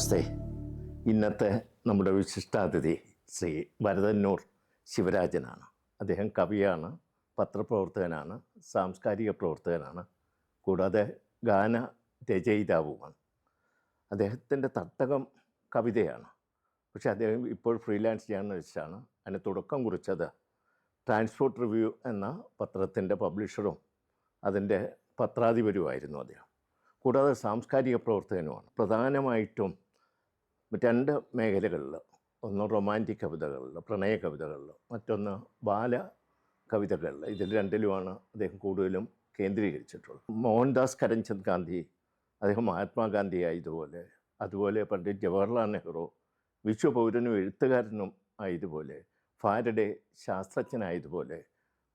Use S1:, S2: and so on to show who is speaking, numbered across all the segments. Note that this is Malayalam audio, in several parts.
S1: നമസ്തേ. ഇന്നത്തെ നമ്മുടെ വിശിഷ്ടാതിഥി ശ്രീ വരദന്നൂർ ശിവരാജനാണ്. അദ്ദേഹം കവിയാണ്, പത്രപ്രവർത്തകനാണ്, സാംസ്കാരിക പ്രവർത്തകനാണ്, കൂടാതെ ഗാന രചയിതാവുമാണ്. അദ്ദേഹത്തിൻ്റെ തട്ടകം കവിതയാണ്. പക്ഷേ അദ്ദേഹം ഇപ്പോൾ ഫ്രീലാൻസ് ജേർണലിസ്റ്റാണ്. അതിന് തുടക്കം കുറിച്ചത് ട്രാൻസ്പോർട്ട് റിവ്യൂ എന്ന പത്രത്തിൻ്റെ പബ്ലിഷറും അതിൻ്റെ പത്രാധിപരുമായിരുന്നു അദ്ദേഹം. കൂടാതെ സാംസ്കാരിക പ്രവർത്തകനുമാണ്. പ്രധാനമായിട്ടും 2 മേഖലകളിൽ, ഒന്ന് റൊമാൻറ്റിക് കവിതകളിൽ, പ്രണയ കവിതകളിൽ, മറ്റൊന്ന് ബാല കവിതകളിൽ, ഇതിൽ രണ്ടിലുമാണ് അദ്ദേഹം കൂടുതലും കേന്ദ്രീകരിച്ചിട്ടുള്ളത്. മോഹൻദാസ് കരംചന്ദ് ഗാന്ധി, അദ്ദേഹം മഹാത്മാഗാന്ധി ആയതുപോലെ, അതുപോലെ പണ്ഡിറ്റ് ജവഹർലാൽ നെഹ്റു വിശ്വപൗരനും എഴുത്തുകാരനും ആയതുപോലെ, ഫാരഡെ ശാസ്ത്രജ്ഞനായതുപോലെ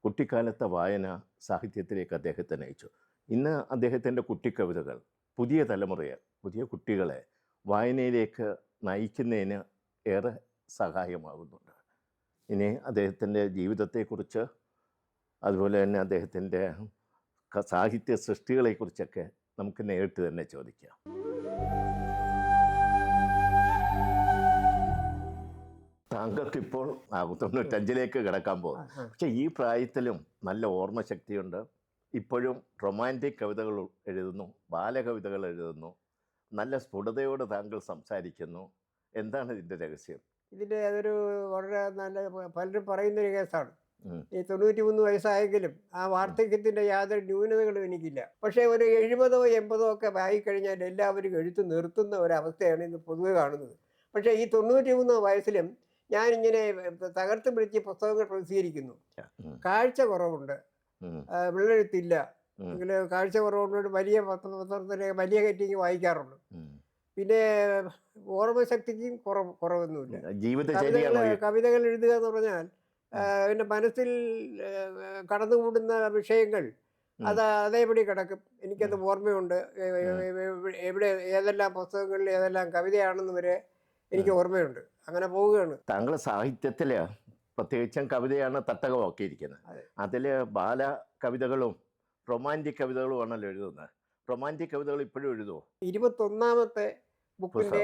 S1: കുട്ടിക്കാലത്തെ വായന സാഹിത്യത്തിലേക്ക് അദ്ദേഹത്തെ നയിച്ചു. ഇന്ന് അദ്ദേഹത്തിൻ്റെ കുട്ടിക്കവിതകൾ പുതിയ തലമുറയെ, പുതിയ കുട്ടികളെ വായനയിലേക്ക് നയിക്കുന്നതിന് ഏറെ സഹായമാകുന്നുണ്ട്. ഇനി അദ്ദേഹത്തിൻ്റെ ജീവിതത്തെക്കുറിച്ച്, അതുപോലെ തന്നെ അദ്ദേഹത്തിൻ്റെ സാഹിത്യ സൃഷ്ടികളെക്കുറിച്ചൊക്കെ നമുക്ക് നേരിട്ട് തന്നെ ചോദിക്കാം. താങ്കൾക്കിപ്പോൾ 95ലേക്ക് കിടക്കാൻ പോകും. പക്ഷേ ഈ പ്രായത്തിലും നല്ല ഓർമ്മശക്തിയുണ്ട്. ഇപ്പോഴും റൊമാൻറ്റിക് കവിതകൾ എഴുതുന്നു, ബാലകവിതകൾ എഴുതുന്നു, നല്ല സ്ഫുടതയോട് താങ്കൾ സംസാരിക്കുന്നു. എന്താണ് ഇതിൻ്റെ രഹസ്യം?
S2: ഇതിൻ്റെ അതൊരു വളരെ നല്ല, പലരും പറയുന്നൊരു കേസാണ്. ഈ 93 വയസ്സായെങ്കിലും ആ വാർദ്ധക്യത്തിൻ്റെ യാതൊരു ന്യൂനതകളും എനിക്കില്ല. പക്ഷേ ഒരു 70 80 ഒക്കെ ആയിക്കഴിഞ്ഞാൽ എല്ലാവരും എഴുത്ത് നിർത്തുന്ന ഒരവസ്ഥയാണ് ഇന്ന് പൊതുവെ കാണുന്നത്. പക്ഷേ ഈ 93 വയസ്സിലും ഞാനിങ്ങനെ തകർത്ത് പിടിച്ച് പുസ്തകങ്ങൾ പ്രസിദ്ധീകരിക്കുന്നു. കാഴ്ച കുറവുണ്ട്, വെള്ളെഴുത്തില്ല, എങ്കിൽ കാഴ്ച കുറവുകൊണ്ട് വലിയ പത്രത്തിന് വലിയ കയറ്റിങ് വായിക്കാറുള്ളൂ. പിന്നെ ഓർമ്മശക്തിക്കും കുറവൊന്നുമില്ല. കവിതകൾ എഴുതുക എന്ന് പറഞ്ഞാൽ എൻ്റെ മനസ്സിൽ കടന്നുകൂടുന്ന വിഷയങ്ങൾ അതേപടി കിടക്കും. എനിക്കത് ഓർമ്മയുണ്ട്. എവിടെ ഏതെല്ലാം പുസ്തകങ്ങളിൽ ഏതെല്ലാം കവിതയാണെന്ന് വരെ എനിക്ക് ഓർമ്മയുണ്ട്. അങ്ങനെ പോവുകയാണ്.
S1: താങ്കൾ സാഹിത്യത്തിൽ പ്രത്യേകിച്ചും കവിതയാണ് തട്ടകമാക്കിയിരിക്കുന്നത്. അതിൽ ബാല കവിതകളും റൊമാൻറ്റിക് കവിതകളും ആണല്ലോ എഴുതുന്നത്. റൊമാൻറ്റിക് കവിതകൾ ഇപ്പോഴും എഴുതുമോ?
S2: 21ാമത്തെ ബുക്കിൻ്റെ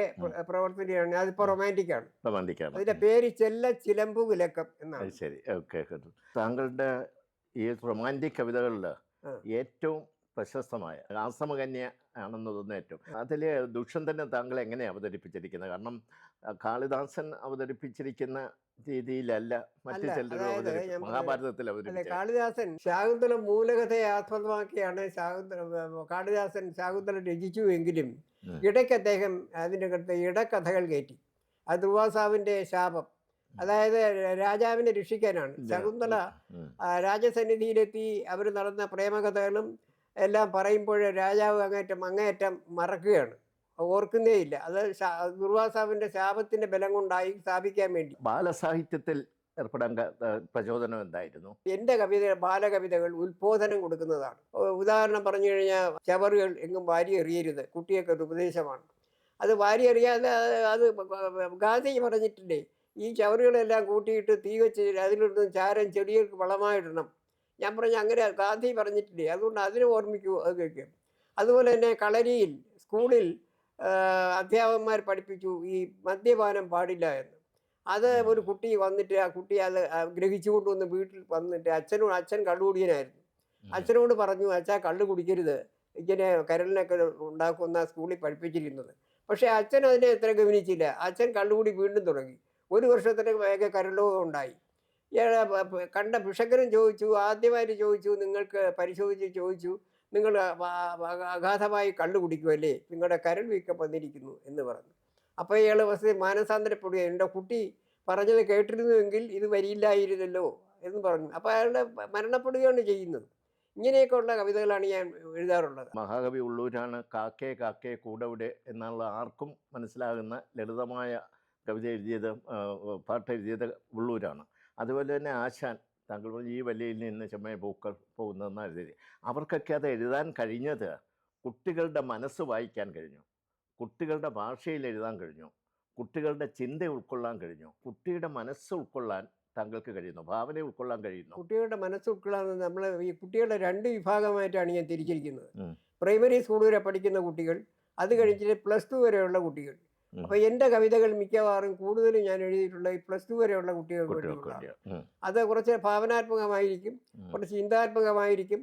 S2: പ്രവർത്തനയാണ്. അതിപ്പോൾ റൊമാൻറ്റിക്കാണ്. അതിൻ്റെ പേര് ചിലമ്പു വിലക്കം എന്നാണ്.
S1: ശരി, ഓക്കെ. താങ്കളുടെ ഈ റൊമാൻറ്റിക് കവിതകളിൽ ഏറ്റവും പ്രശസ്തമായ ആശ്രമകന്യ ആണെന്ന് തോന്നുന്നു ഏറ്റവും. അതിൽ ദുഷ്യന്തനെ താങ്കൾ എങ്ങനെ അവതരിപ്പിച്ചിരിക്കുന്നത്? കാരണം കാളിദാസൻ അവതരിപ്പിച്ചിരിക്കുന്ന രീതിയിലല്ല മറ്റു ചിലർ മഹാഭാരതത്തിൽ അവതരിപ്പിച്ചത്.
S2: കാളിദാസൻ ശാകുന്തളം മൂലകഥയെ ആസ്പദമാക്കിയാണ് കാളിദാസൻ ശാകുന്തളം രചിച്ചു എങ്കിലും ഇടയ്ക്ക് അദ്ദേഹം അതിനകത്ത് ഇടക്കഥകൾ കയറ്റി. അത് ദുർവാസാവിൻ്റെ ശാപം, അതായത് രാജാവിനെ രക്ഷിക്കാനാണ്. ശകുന്തള രാജസന്നിധിയിലെത്തി അവർ നടന്ന പ്രേമകഥകളും എല്ലാം പറയുമ്പോൾ രാജാവ് അങ്ങേയറ്റം മറക്കുകയാണ്, ഓർക്കുന്നേ ഇല്ല. അത് ദുർവാസാവിൻ്റെ ശാപത്തിൻ്റെ ബലം കൊണ്ടായി സ്ഥാപിക്കാൻ വേണ്ടി.
S1: ബാലസാഹിത്യത്തിൽ ഏർപ്പെടാൻ പ്രചോദനം എന്തായിരുന്നു?
S2: എൻ്റെ ബാലകവിതകൾ ഉത്ബോധനം കൊടുക്കുന്നതാണ്. ഉദാഹരണം പറഞ്ഞു കഴിഞ്ഞാൽ, ചവറുകൾ എങ്ങും വാരി എറിയരുത്, കുട്ടിയൊക്കെ ഒരു ഉപദേശമാണ്. അത് വാരി എറിയാതെ അത് ഗാന്ധി പറഞ്ഞിട്ടില്ലേ, ഈ ചവറുകളെല്ലാം കൂട്ടിയിട്ട് തീ വെച്ച് അതിലിടുന്ന ചാരം ചെടികൾക്ക് വളമായിടണം. ഞാൻ പറഞ്ഞു അങ്ങനെ ഗാന്ധി പറഞ്ഞിട്ടില്ലേ, അതുകൊണ്ട് അതിനെ ഓർമ്മിക്കൂ, അത് കേൾക്കും. അതുപോലെ തന്നെ കളരിയിൽ സ്കൂളിൽ അധ്യാപകന്മാർ പഠിപ്പിച്ചു ഈ മദ്യപാനം പാടില്ല എന്ന്. അത് ഒരു കുട്ടി വന്നിട്ട് ആ കുട്ടി അത് ഗ്രഹിച്ചുകൊണ്ട് വന്ന് വീട്ടിൽ വന്നിട്ട് അച്ഛൻ കള്ളുകുടിയനായിരുന്നു. അച്ഛനോട് പറഞ്ഞു, അച്ഛാ കള്ളു കുടിക്കരുത്, ഇങ്ങനെ കരളിനൊക്കെ ഉണ്ടാക്കുന്ന സ്കൂളിൽ പഠിപ്പിച്ചിരിക്കുന്നത്. പക്ഷേ അച്ഛൻ അതിനെ എത്ര ഗവനിച്ചില്ല. അച്ഛൻ കള്ളുകൂടി വീണ്ടും തുടങ്ങി. 1 വർഷത്തിന് വേഗം കരളോഗം ഉണ്ടായി. കണ്ട ഭിഷക്കരും ചോദിച്ചു, ആദ്യമായിട്ട് ചോദിച്ചു, നിങ്ങൾക്ക് പരിശോധിച്ച് ചോദിച്ചു, നിങ്ങൾ അഗാധമായി കള്ളു കുടിക്കുമല്ലേ, നിങ്ങളുടെ കരൾ വീക്കം വന്നിരിക്കുന്നു എന്ന് പറഞ്ഞു. അപ്പോൾ ഇയാൾ മാനസാന്തരപ്പെടുക, എൻ്റെ കുട്ടി പറഞ്ഞത് കേട്ടിരുന്നുവെങ്കിൽ ഇത് വരിയില്ലായിരുന്നല്ലോ എന്ന് പറഞ്ഞു. അപ്പോൾ അയാളുടെ മരണപ്പെടുകയാണ് ചെയ്യുന്നത്. ഇങ്ങനെയൊക്കെയുള്ള കവിതകളാണ് ഞാൻ എഴുതാറുള്ളത്.
S1: മഹാകവി ഉള്ളൂരാണ് കാക്കേ കാക്കേ കൂടവിടെ എന്നുള്ള ആർക്കും മനസ്സിലാകുന്ന ലളിതമായ കവിത എഴുതിയത്, പാട്ട് എഴുതിയത് ഉള്ളൂരാണ്. അതുപോലെ തന്നെ ആശാൻ, താങ്കൾ ഈ വല്ലിയിൽ നിന്ന് ചെമ്മയ പൂക്കൾ പോകുന്നതെന്ന് എഴുതി. അവർക്കൊക്കെ അത് എഴുതാൻ കഴിഞ്ഞത് കുട്ടികളുടെ മനസ്സ് വായിക്കാൻ കഴിഞ്ഞു, കുട്ടികളുടെ ഭാഷയിൽ എഴുതാൻ കഴിഞ്ഞു, കുട്ടികളുടെ ചിന്ത ഉൾക്കൊള്ളാൻ കഴിഞ്ഞു. കുട്ടിയുടെ മനസ്സ് ഉൾക്കൊള്ളാൻ താങ്കൾക്ക് കഴിയുന്നു, ഭാവന ഉൾക്കൊള്ളാൻ കഴിയുന്നു.
S2: കുട്ടികളുടെ മനസ്സ് ഉൾക്കൊള്ളാൻ നമ്മൾ ഈ കുട്ടികളുടെ 2 വിഭാഗമായിട്ടാണ് ഞാൻ തിരിച്ചിരിക്കുന്നത്. പ്രൈമറി സ്കൂൾ വരെ പഠിക്കുന്ന കുട്ടികൾ, അത് കഴിഞ്ഞിട്ട് +2 വരെയുള്ള കുട്ടികൾ. അപ്പോൾ എൻ്റെ കവിതകൾ മിക്കവാറും കൂടുതലും ഞാൻ എഴുതിയിട്ടുള്ള ഈ +2 വരെയുള്ള കുട്ടികൾക്ക്
S1: കുട്ടികൾക്ക്
S2: വേണ്ടിയുള്ളതാണ്.
S1: വേണ്ടിയാണ്.
S2: അത് കുറച്ച് ഭാവനാത്മകമായിരിക്കും, കുറച്ച് ചിന്താത്മകമായിരിക്കും.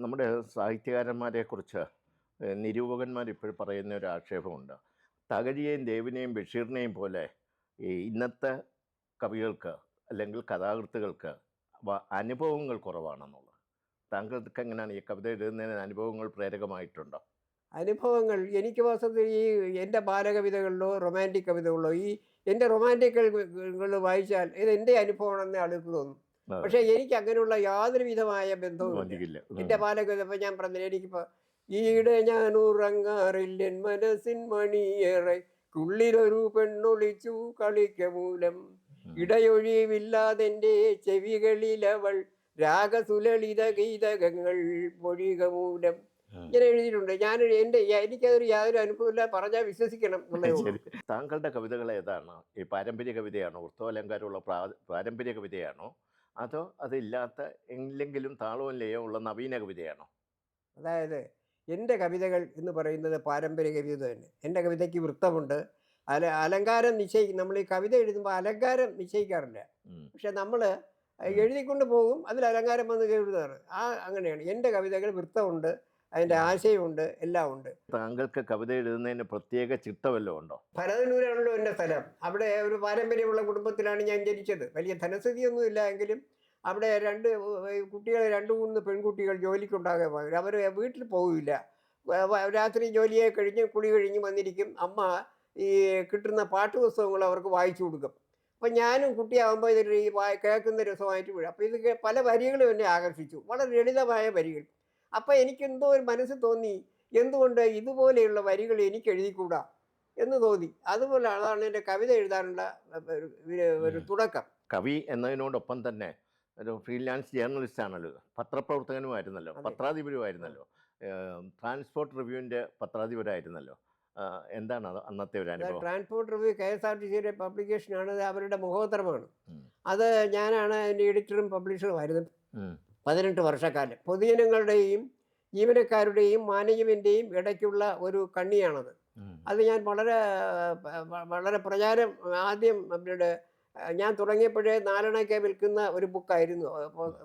S1: നമ്മുടെ സാഹിത്യകാരന്മാരെക്കുറിച്ച് നിരൂപകന്മാർ ഇപ്പോഴും പറയുന്ന ഒരു ആക്ഷേപമുണ്ട്. തകഴിയെയും ദേവിനെയും ബഷീറിനെയും പോലെ ഈ ഇന്നത്തെ കവികൾക്ക് അല്ലെങ്കിൽ കഥാകൃത്തുകൾക്ക് അനുഭവങ്ങൾ കുറവാണെന്നുള്ളത്. താങ്കൾക്ക് എങ്ങനെയാണ് ഈ കവിത എഴുതുന്നതിന് അനുഭവങ്ങൾ പ്രേരകമായിട്ടുണ്ടോ?
S2: അനുഭവങ്ങൾ എനിക്ക് വാസ്തവത്തിൽ ഈ എൻ്റെ ബാലകവിതകളിലോ റൊമാൻറ്റിക് കവിതകളിലോ ഈ എൻ്റെ റൊമാൻറ്റിക് കവിതകൾ വായിച്ചാൽ ഇത് എൻ്റെ അനുഭവമാണെന്ന് ആൾക്ക് തോന്നും. പക്ഷേ എനിക്ക് അങ്ങനെയുള്ള യാതൊരു വിധമായ ബന്ധവുമില്ല. എൻ്റെ ബാലകവിത ഇപ്പോൾ ഞാൻ പറഞ്ഞില്ല, എനിക്കിപ്പോൾ ഈയിടെ ഞാൻ ഉറങ്ങാറില്ല മനസ്സിൻ മണിയേറെ ഉള്ളിലൊരു പെണ്ണൊളിച്ചു കളിക്ക മൂലം ഇടയൊഴിവില്ലാതെൻ്റെ ചെവികളിലവൾ രാഗസുലളിത ഗീതകങ്ങൾ മൊഴിക മൂലം. ഇങ്ങനെ എഴുതിയിട്ടുണ്ട്. എനിക്കതൊരു യാതൊരു അനുഭവമില്ല, പറഞ്ഞാൽ വിശ്വസിക്കണം എന്നുള്ളതേ.
S1: താങ്കളുടെ കവിതകൾ ഏതാണ്? ഈ പാരമ്പര്യ കവിതയാണോ, വൃത്തവലങ്കാരമുള്ള പാരമ്പര്യ കവിതയാണോ, അതോ അതില്ലാത്ത എന്തെങ്കിലും താളവും ലയവും ഉള്ള നവീന കവിതയാണോ?
S2: അതായത് എൻ്റെ കവിതകൾ എന്ന് പറയുന്നത് പാരമ്പര്യ കവിത തന്നെ. എൻ്റെ കവിതയ്ക്ക് വൃത്തമുണ്ട്. അലങ്കാരം നമ്മൾ ഈ കവിത എഴുതുമ്പോൾ അലങ്കാരം നിശ്ചയിക്കാറില്ല. പക്ഷെ നമ്മൾ എഴുതിക്കൊണ്ട് പോകും, അതിൽ അലങ്കാരം വന്ന് എഴുതാറ്. അങ്ങനെയാണ്. എൻ്റെ കവിതകൾ വൃത്തമുണ്ട്, അതിൻ്റെ ആശയമുണ്ട്, എല്ലാം ഉണ്ട്.
S1: താങ്കൾക്ക് കവിത എഴുതുന്നതിന് പ്രത്യേക ചിട്ടവല്ലോ ഉണ്ടോ?
S2: ഭരതന്നൂരാണല്ലോ എൻ്റെ സ്ഥലം. അവിടെ ഒരു പാരമ്പര്യമുള്ള കുടുംബത്തിലാണ് ഞാൻ ജനിച്ചത്. വലിയ ധനസ്ഥിതിയൊന്നും ഇല്ല എങ്കിലും അവിടെ 2 3 പെൺകുട്ടികൾ ജോലിക്കുണ്ടാകെ പോയി. അവർ വീട്ടിൽ പോകില്ല. രാത്രി ജോലിയെ കഴിഞ്ഞ് കുളി കഴിഞ്ഞ് വന്നിരിക്കും. അമ്മ ഈ കിട്ടുന്ന പാട്ടുപുസ്തകങ്ങൾ അവർക്ക് വായിച്ചു കൊടുക്കും. അപ്പം ഞാനും കുട്ടിയാകുമ്പോൾ ഇതിൽ ഈ കേൾക്കുന്ന രസമായിട്ട് വീഴും. അപ്പോൾ ഇത് പല വരികളും എന്നെ ആകർഷിച്ചു, വളരെ ലളിതമായ വരികൾ. അപ്പം എനിക്കെന്തോ ഒരു മനസ്സിൽ തോന്നി, എന്തുകൊണ്ട് ഇതുപോലെയുള്ള വരികൾ എനിക്ക് എഴുതിക്കൂടാ എന്ന് തോന്നി. അതുപോലെ അതാണ് എൻ്റെ കവിത എഴുതാനുള്ള ഒരു തുടക്കം.
S1: കവി എന്നതിനോടൊപ്പം തന്നെ ഒരു ഫ്രീലാൻസ് ജേർണലിസ്റ്റ് ആണല്ലോ, പത്രപ്രവർത്തകനുമായിരുന്നല്ലോ, പത്രാധിപരുമായിരുന്നല്ലോ, ട്രാൻസ്പോർട്ട് റിവ്യൂവിൻ്റെ പത്രാധിപരായിരുന്നല്ലോ. എന്താണ് അത് അന്നത്തെ ഒരു അനുഭവം?
S2: ട്രാൻസ്പോർട്ട് റിവ്യൂ KSRTCയുടെ പബ്ലിക്കേഷനാണ്, അത് അവരുടെ മുഖോത്തരമാണ്. അത് ഞാനാണ് അതിൻ്റെ എഡിറ്ററും പബ്ലിഷറുമായിരുന്നു 18 വർഷക്കാലം. പൊതുജനങ്ങളുടെയും ജീവനക്കാരുടെയും മാനേജ്മെൻറ്റേയും ഇടയ്ക്കുള്ള ഒരു കണ്ണിയാണത്. അത് ഞാൻ വളരെ പ്രചാരം ആദ്യം ഞാൻ തുടങ്ങിയപ്പോഴേ 4 വിൽക്കുന്ന ഒരു ബുക്കായിരുന്നു,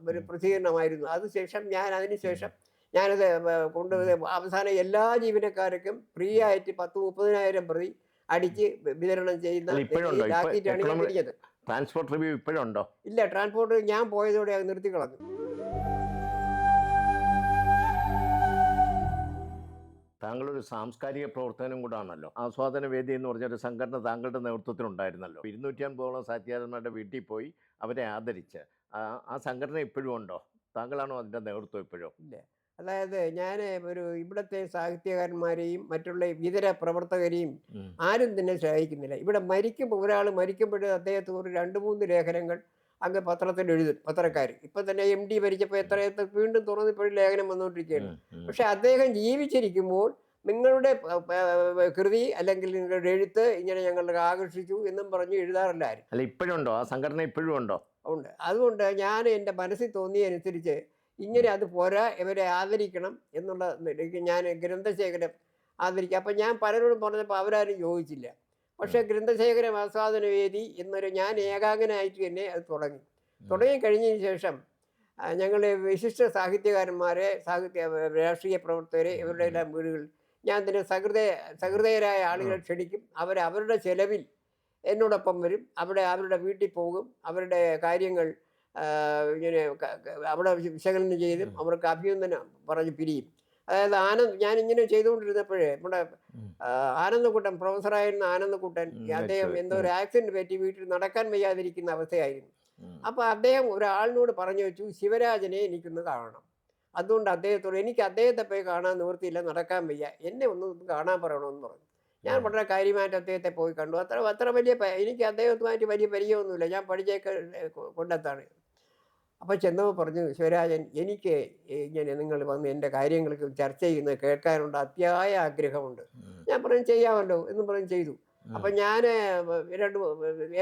S2: ഒരു പ്രസിദ്ധീകരണമായിരുന്നു. അതിനുശേഷം ഞാനത് കൊണ്ടുപോയി അവസാനം എല്ലാ ജീവനക്കാർക്കും ഫ്രീ ആയിട്ട് 10-30,000 പ്രതി അടിച്ച് വിതരണം ചെയ്യുന്ന ഇതാക്കിയിട്ടാണ് ഞാൻ തിരിഞ്ഞത്.
S1: Transport review ഇപ്പോഴുണ്ടോ?
S2: ഇല്ല, ട്രാൻസ്പോർട്ട് ഞാൻ പോയതോടെ അത് നിർത്തിക്കളഞ്ഞു.
S1: താങ്കളൊരു സാംസ്കാരിക പ്രവർത്തനം കൂടാണല്ലോ. ആസ്വാദന വേദി എന്ന് പറഞ്ഞൊരു സംഘടന താങ്കളുടെ നേതൃത്വത്തിലുണ്ടായിരുന്നല്ലോ. 250ഓളം സാഹിത്യകാരന്മാരുടെ വീട്ടിൽ പോയി അവരെ ആദരിച്ച് ആ സംഘടന ഇപ്പോഴും ഉണ്ടോ? താങ്കളാണോ അതിൻ്റെ നേതൃത്വം ഇപ്പോഴും?
S2: ഇല്ല, അതായത് ഞാൻ ഇവിടുത്തെ സാഹിത്യകാരന്മാരെയും മറ്റുള്ള ഇതര പ്രവർത്തകരെയും ആരും തന്നെ സഹായിക്കുന്നില്ല. ഇവിടെ ഒരാൾ മരിക്കുമ്പോൾ അദ്ദേഹത്തെ ഒരു 2-3 ലേഖനങ്ങൾ അങ്ങ് പത്രത്തിൽ എഴുതും പത്രക്കാർ. ഇപ്പം തന്നെ MD മരിച്ചപ്പോൾ എത്ര വീണ്ടും തുറന്നിപ്പോഴും ലേഖനം വന്നുകൊണ്ടിരിക്കുകയാണ്. പക്ഷെ അദ്ദേഹം ജീവിച്ചിരിക്കുമ്പോൾ നിങ്ങളുടെ കൃതി അല്ലെങ്കിൽ നിങ്ങളുടെ എഴുത്ത് ഇങ്ങനെ ഞങ്ങൾക്ക് ആകർഷിച്ചു എന്നും പറഞ്ഞ് എഴുതാറില്ല ആരും.
S1: അല്ല, ഇപ്പോഴുണ്ടോ ആ സംഘടന? ഇപ്പോഴും ഉണ്ടോ?
S2: ഉണ്ട്. അതുകൊണ്ട് ഞാൻ എൻ്റെ മനസ്സിൽ തോന്നിയനുസരിച്ച് ഇങ്ങനെ അത് പോരാ, ഇവരെ ആദരിക്കണം എന്നുള്ള ഞാൻ ഗ്രന്ഥശേഖരം ആദരിക്കുക. അപ്പം ഞാൻ പലരോടും പറഞ്ഞപ്പോൾ അവരാരും യോജിച്ചില്ല. പക്ഷേ ഗ്രന്ഥശേഖരം ആസ്വാദന വേദി എന്നൊരു ഞാൻ ഏകാംഗനായിട്ട് തന്നെ അത് തുടങ്ങിക്കഴിഞ്ഞതിന് ശേഷം ഞങ്ങൾ വിശിഷ്ട സാഹിത്യകാരന്മാരെ, രാഷ്ട്രീയ പ്രവർത്തകരെ, ഇവരുടെ എല്ലാം വീടുകളിൽ ഞാൻ തന്നെ സഹൃദയരായ ആളുകളെ ക്ഷണിക്കും. അവരുടെ ചെലവിൽ എന്നോടൊപ്പം വരും. അവരുടെ വീട്ടിൽ പോകും. അവരുടെ കാര്യങ്ങൾ ഇങ്ങനെ അവിടെ വിശകലനം ചെയ്തും അവർക്ക് അഭിനന്ദനം പറഞ്ഞ് പിരിയും. അതായത് ഞാനിങ്ങനെ ചെയ്തുകൊണ്ടിരുന്നപ്പോഴേ നമ്മുടെ ആനന്ദക്കുട്ടൻ, പ്രൊഫസറായിരുന്ന ആനന്ദക്കുട്ടൻ, അദ്ദേഹം എന്തോ ഒരു ആക്സിഡന്റ് പറ്റി വീട്ടിൽ നടക്കാൻ വയ്യാതിരിക്കുന്ന അവസ്ഥയായിരുന്നു. അപ്പോൾ അദ്ദേഹം ഒരാളിനോട് പറഞ്ഞു വെച്ചു, ശിവരാജനെ എനിക്കൊന്ന് കാണണം. അതുകൊണ്ട് എനിക്ക് അദ്ദേഹത്തെ പോയി കാണാൻ നിവൃത്തിയില്ല, നടക്കാൻ വയ്യ, എന്നെ ഒന്ന് കാണാൻ പറയണമെന്ന് പറഞ്ഞു. ഞാൻ വളരെ കാര്യമായിട്ട് അദ്ദേഹത്തെ പോയി കണ്ടു. അത്ര വലിയ എനിക്ക് അദ്ദേഹത്തുമായിട്ട് വലിയ പരിചയമൊന്നുമില്ല, ഞാൻ പഠിച്ചേക്ക് കൊണ്ടെത്താണ്. അപ്പോൾ ചെന്നപ്പോൾ പറഞ്ഞു, ശിവരാജൻ, എനിക്ക് ഇങ്ങനെ നിങ്ങൾ വന്ന് എൻ്റെ കാര്യങ്ങൾക്ക് ചർച്ച ചെയ്യുന്നത് കേൾക്കാനുള്ള അതിയായ ആഗ്രഹമുണ്ട്. ഞാൻ പറഞ്ഞു ചെയ്യാമല്ലോ എന്ന് പറഞ്ഞ് ചെയ്തു. അപ്പം ഞാൻ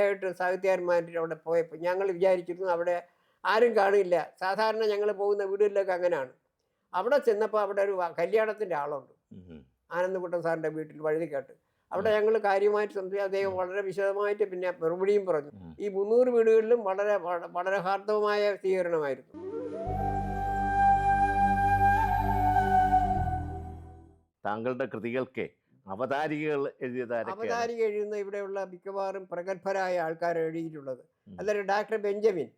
S2: 7 സാഹിത്യകാരന്മാരുടെ അവിടെ പോയപ്പോൾ ഞങ്ങൾ വിചാരിച്ചിരുന്നു അവിടെ ആരും കാണില്ല. സാധാരണ ഞങ്ങൾ പോകുന്ന വീടുകളിലൊക്കെ അങ്ങനെയാണ്. അവിടെ ചെന്നപ്പോൾ അവിടെ ഒരു കല്യാണത്തിൻ്റെ ആളുണ്ട്,
S1: ഉം.
S2: ആനന്ദക്കുട്ടൻ സാറിൻ്റെ വീട്ടിൽ വഴുതിക്കാട്ട്. അവിടെ ഞങ്ങൾ കാര്യമായിട്ട് സംസാരിച്ചു. അദ്ദേഹം വളരെ വിശദമായിട്ട് പിന്നെ മറുപടിയും പറഞ്ഞു.
S1: ഉം.
S2: ഈ 300 വീടുകളിലും വളരെ വളരെ ഹാർദവമായ സ്വീകരണമായിരുന്നു.
S1: താങ്കളുടെ കൃതികൾക്ക് അവതാരികകൾ എഴുതിയതാരൊക്കെയാണ്?
S2: അവതാരിക എഴുതുന്ന ഇവിടെയുള്ള മിക്കവാറും പ്രഗത്ഭരായ ആൾക്കാർ എഴുതിയിട്ടുള്ളത്.
S1: ഉം.
S2: അതൊരു ഡോക്ടർ ബെഞ്ചമിൻ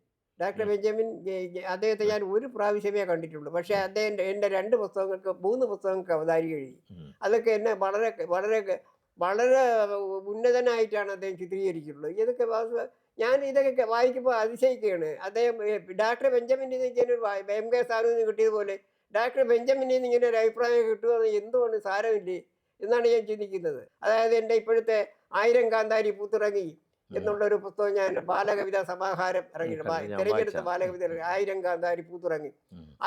S2: അദ്ദേഹത്തെ ഞാൻ ഒരു പ്രാവശ്യമേ കണ്ടിട്ടുള്ളൂ. പക്ഷേ അദ്ദേഹം എൻ്റെ 3 പുസ്തകങ്ങൾക്ക് അവതാരിക എഴുതി.
S1: ഉം.
S2: അതൊക്കെ എന്നെ വളരെ വളരെ വളരെ ഉന്നതനായിട്ടാണ് അദ്ദേഹം ചിത്രീകരിച്ചിട്ടുള്ളത്. ഞാൻ ഇതൊക്കെ വായിക്കുമ്പോൾ അതിശയിക്കുകയാണ്. അദ്ദേഹം ഡോക്ടർ ബെഞ്ചമിൻ്റെ എം കെ സാറിൽ നിന്ന് കിട്ടിയതുപോലെ ഡോക്ടർ ബെഞ്ചമിനിൽ നിന്ന് ഇങ്ങനെ ഒരു അഭിപ്രായം കിട്ടുമെന്ന് എന്തുകൊണ്ട് സാരമില്ലേ എന്നാണ് ഞാൻ ചിന്തിക്കുന്നത്. അതായത് എൻ്റെ ഇപ്പോഴത്തെ 1000 കാന്താരി പൂത്തിറങ്ങി എന്നുള്ളൊരു പുസ്തകം ഞാൻ ബാലകവിതാ സമാഹാരം തിരഞ്ഞെടുത്ത ബാലകവിത 1000 കാന്താരി പൂത്തിറങ്ങി.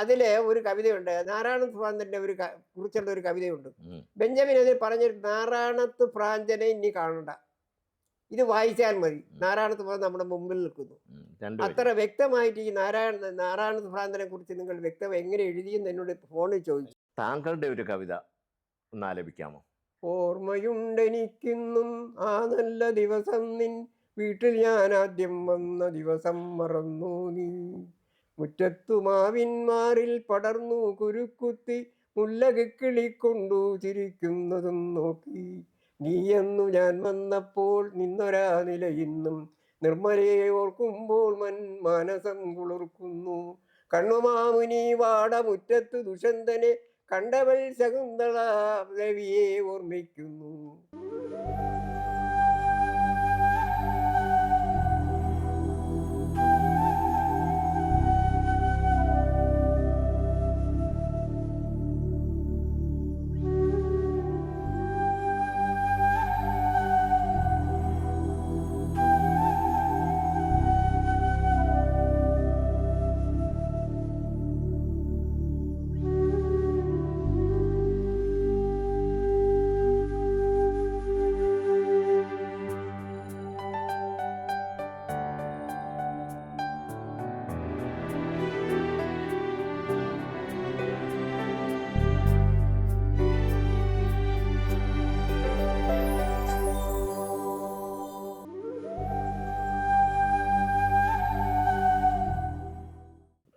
S2: അതിലെ ഒരു കവിതയുണ്ട്, നാരായണത്ത് ഭ്രാന്തന്റെ കുറിച്ചുള്ള ഒരു കവിതയുണ്ട്. ബെഞ്ചമിൻ അതിൽ പറഞ്ഞിട്ട്, നാരായണത്ത് ഭ്രാന്തനെ ഇനി കാണണ്ട, ഇത് വായിച്ചാൽ മതി, നാരായണത്ത് ഭ്രാന്തൻ നമ്മുടെ മുമ്പിൽ നിൽക്കുന്നു. അത്ര വ്യക്തമായിട്ട് ഈ നാരായണത്ത് ഭ്രാന്തനെ കുറിച്ച് നിങ്ങൾ എങ്ങനെ എഴുതിയെന്ന് എന്നോട് ഫോണിൽ ചോദിച്ചു.
S1: താങ്കളുടെ ഒരു കവിത ഒന്ന് ആലപിക്കാമോ?
S2: ഓർമ്മയുണ്ടെനിക്കിന്നും ആ നല്ല ദിവസം, നിൻ വീട്ടിൽ ഞാൻ ആദ്യം വന്ന ദിവസം മറന്നു നീ. മുറ്റത്തു മാവിന്മാരിൽ പടർന്നു കുരുക്കുത്തി മുല്ലകിക്കിളിക്കൊണ്ടു ചിരിക്കുന്നതും നോക്കി. നീയെന്നു ഞാൻ വന്നപ്പോൾ നിന്നൊരാ നിലയിന്നും നിർമ്മലയെ ഓർക്കുമ്പോൾ മാനസം കുളിർക്കുന്നു. കണ്ണുമാമുനി വാട മുറ്റത്തു ദുഷ്യന്തനെ കണ്ടവൾ ശകുന്തള ദേവിയെ ഓർമ്മിക്കുന്നു.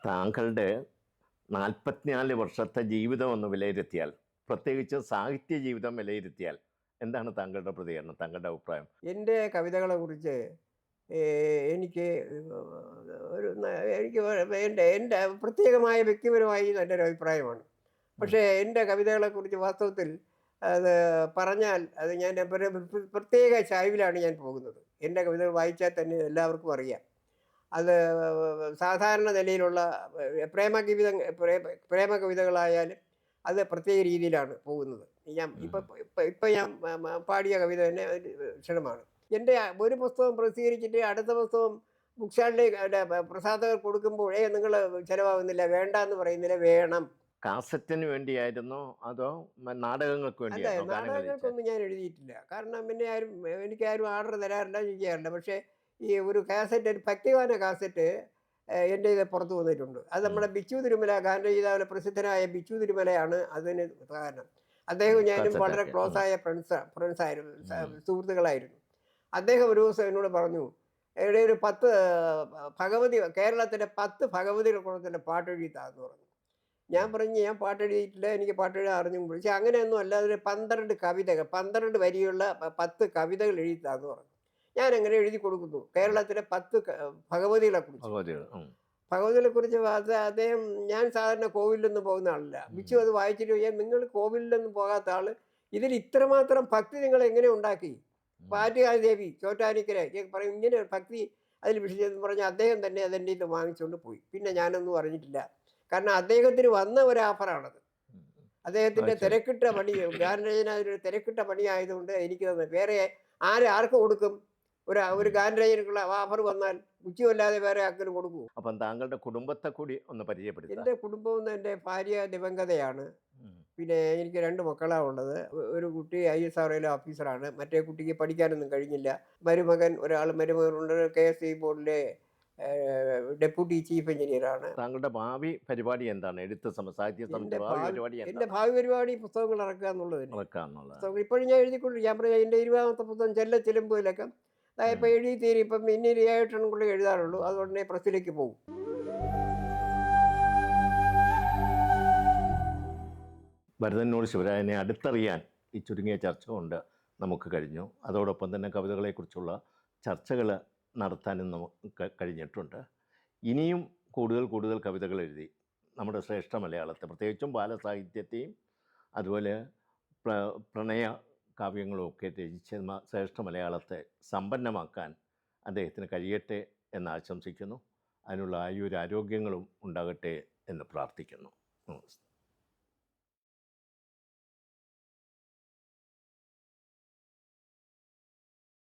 S1: താങ്കളുടെ 44 വർഷത്തെ ജീവിതം ഒന്ന് വിലയിരുത്തിയാൽ, പ്രത്യേകിച്ച് സാഹിത്യ ജീവിതം വിലയിരുത്തിയാൽ എന്താണ് താങ്കളുടെ പ്രതികരണം, താങ്കളുടെ അഭിപ്രായം?
S2: എൻ്റെ കവിതകളെ കുറിച്ച് എനിക്ക് എൻ്റെ പ്രത്യേകമായ വ്യക്തിപരമായി നല്ലൊരു അഭിപ്രായമാണ്. പക്ഷേ എൻ്റെ കവിതകളെക്കുറിച്ച് വാസ്തവത്തിൽ അത് പറഞ്ഞാൽ അത് ഞാൻ പ്രത്യേക ചായ്വിലാണ് ഞാൻ പോകുന്നത്. എൻ്റെ കവിതകൾ വായിച്ചാൽ തന്നെ എല്ലാവർക്കും അറിയാം. അത് സാധാരണ നിലയിലുള്ള പ്രേമ കവിതകളായാലും അത് പ്രത്യേക രീതിയിലാണ് പോകുന്നത്. ഇപ്പം ഞാൻ പാടിയ കവിത തന്നെ ക്ഷണമാണ്. എൻ്റെ ഒരു പുസ്തകം പ്രസിദ്ധീകരിച്ചിട്ട് അടുത്ത പുസ്തകം ബുക്ക് സ്റ്റാളിലേക്ക് പ്രസാധകർ കൊടുക്കുമ്പോൾ നിങ്ങൾ ചിലവാകുന്നില്ല, വേണ്ട എന്ന് പറയുന്നില്ല, വേണം.
S1: കാസറ്റിന് വേണ്ടിയായിരുന്നോ അതോ നാടകങ്ങൾക്ക്
S2: അല്ല,
S1: വേണ്ടിയായിരുന്നോ?
S2: നാടകങ്ങൾക്കൊന്നും ഞാൻ എഴുതിയിട്ടില്ല. കാരണം എനിക്കാരും ഓർഡർ തരാറില്ല, ചെയ്യാറില്ല. പക്ഷേ ഈ ഒരു കാസറ്റ്, ഒരു ഭക്തിഗാന കാസറ്റ് എൻ്റെ ഇത് പുറത്തു വന്നിട്ടുണ്ട്. അത് നമ്മുടെ ബിച്ചു തിരുമല, ഗാനരചയിതാവിലെ പ്രസിദ്ധനായ ബിച്ചു തിരുമലയാണ് അതിന് കാരണം. അദ്ദേഹം ഞാനും വളരെ ക്ലോസ് ആയ ഫ്രണ്ട്സായിരുന്നു, സുഹൃത്തുക്കളായിരുന്നു. അദ്ദേഹം ഒരു ദിവസം എന്നോട് പറഞ്ഞു, ഇവിടെ ഒരു 10 ഭഗവതി, കേരളത്തിലെ 10 ഭഗവതികളെ കുറിച്ചുള്ള പാട്ട് എഴുതിത്താന്ന് പറഞ്ഞു. ഞാൻ പറഞ്ഞു, ഞാൻ പാട്ട് എഴുതിയിട്ടില്ല, എനിക്ക് പാട്ട് എഴുതാൻ അറിഞ്ഞു. പക്ഷേ അങ്ങനെയൊന്നും അല്ലാതെ 12 വരിയുള്ള 10 കവിതകൾ എഴുതിത്താന്ന് പറഞ്ഞു. ഞാൻ അങ്ങനെ എഴുതി കൊടുക്കുന്നു. കേരളത്തിലെ 10 ഭഗവതികളെ കുറിച്ച് അദ്ദേഹം, ഞാൻ സാധാരണ കോവിലൊന്നും പോകുന്ന ആളല്ല. ബിച്ചു അത് വായിച്ചിട്ട് ഞാൻ, നിങ്ങൾ കോവിലൊന്നും പോകാത്ത ആള് ഇതിൽ ഇത്രമാത്രം ഭക്തി നിങ്ങൾ എങ്ങനെ ഉണ്ടാക്കി? പാറ്റുകാദേവി ചോറ്റാനിക്കര പറയും ഇങ്ങനെ ഭക്തി അതിൽ വിഷയിച്ചെന്ന് പറഞ്ഞാൽ അദ്ദേഹം തന്നെ അതെൻ്റെ ഇത് വാങ്ങിച്ചുകൊണ്ട് പോയി. പിന്നെ ഞാനൊന്നും അറിഞ്ഞിട്ടില്ല. കാരണം അദ്ദേഹത്തിന് വന്ന ഒരു ഓഫറാണത്. അദ്ദേഹത്തിൻ്റെ തിരക്കിട്ട പണി, ഗാനരചന ഒരു തിരക്കിട്ട പണിയായതുകൊണ്ട് എനിക്ക് തന്നെ വേറെ ആർക്ക് കൊടുക്കും? ഒരു ഗാനരചനക്കുള്ള ഓഫർ വന്നാൽ ഉച്ചയല്ലാതെ വേറെ ആർക്കും കൊടുക്കൂ.
S1: അപ്പം താങ്കളുടെ കുടുംബത്തെ കൂടി ഒന്ന് പരിചയപ്പെടുത്തുക.
S2: എൻ്റെ കുടുംബം എൻ്റെ ഭാര്യ ദിവംഗതയാണ്. പിന്നെ എനിക്ക് 2 മക്കളാണ് ഉള്ളത്. ഒരു കുട്ടി ISRO ഓഫീസറാണ്. മറ്റേ കുട്ടിക്ക് പഠിക്കാനൊന്നും കഴിഞ്ഞില്ല. മരുമകനുണ്ട്, KSE ബോർഡിലെ ഡെപ്യൂട്ടി ചീഫ് എഞ്ചിനീയറാണ്.
S1: താങ്കളുടെ ഭാവി പരിപാടി എന്താണ്? സാഹിത്യ
S2: എൻ്റെ
S1: സമിതി ഭാവി പരിപാടി
S2: എൻ്റെ
S1: എന്താണ്?
S2: ഭാവി പരിപാടി പുസ്തകങ്ങൾ ഇറക്കുക എന്നുള്ളത് തന്നെ.
S1: ഇറക്കാന്നുള്ളത്.
S2: പുസ്തകം ഇപ്പോഴും ഞാൻ എഴുതിക്കൊണ്ടിരിക്കും. ഞാൻ പറഞ്ഞ എൻ്റെ 20ാമത്തെ പുസ്തകം ചെല്ലച്ചിലമ്പതിലൊക്കെ ഇപ്പോൾ എഴുതി തീരും. ഇപ്പം ഇനി 7 എണ്ണം കൂടെ എഴുതാറുള്ളൂ. അതുകൊണ്ടേ പ്രസ്സിലേക്ക് പോകും.
S1: ഭരതന്നൂർ ശിവരായനെ അടുത്തറിയാൻ ഈ ചുരുങ്ങിയ ചർച്ച കൊണ്ട് നമുക്ക് കഴിഞ്ഞു. അതോടൊപ്പം തന്നെ കവിതകളെക്കുറിച്ചുള്ള ചർച്ചകൾ നടത്താനും നമുക്ക് കഴിഞ്ഞിട്ടുണ്ട്. ഇനിയും കൂടുതൽ കവിതകൾ എഴുതി നമ്മുടെ ശ്രേഷ്ഠ മലയാളത്തെ, പ്രത്യേകിച്ചും ബാലസാഹിത്യത്തെയും അതുപോലെ പ്രണയ കാവ്യങ്ങളും ഒക്കെ രചിച്ച ശ്രേഷ്ഠ മലയാളത്തെ സമ്പന്നമാക്കാൻ അദ്ദേഹത്തിന് കഴിയട്ടെ എന്ന് ആശംസിക്കുന്നു. അതിനുള്ള ആരോഗ്യങ്ങളും ഉണ്ടാകട്ടെ എന്ന് പ്രാർത്ഥിക്കുന്നു. നമസ്തേ.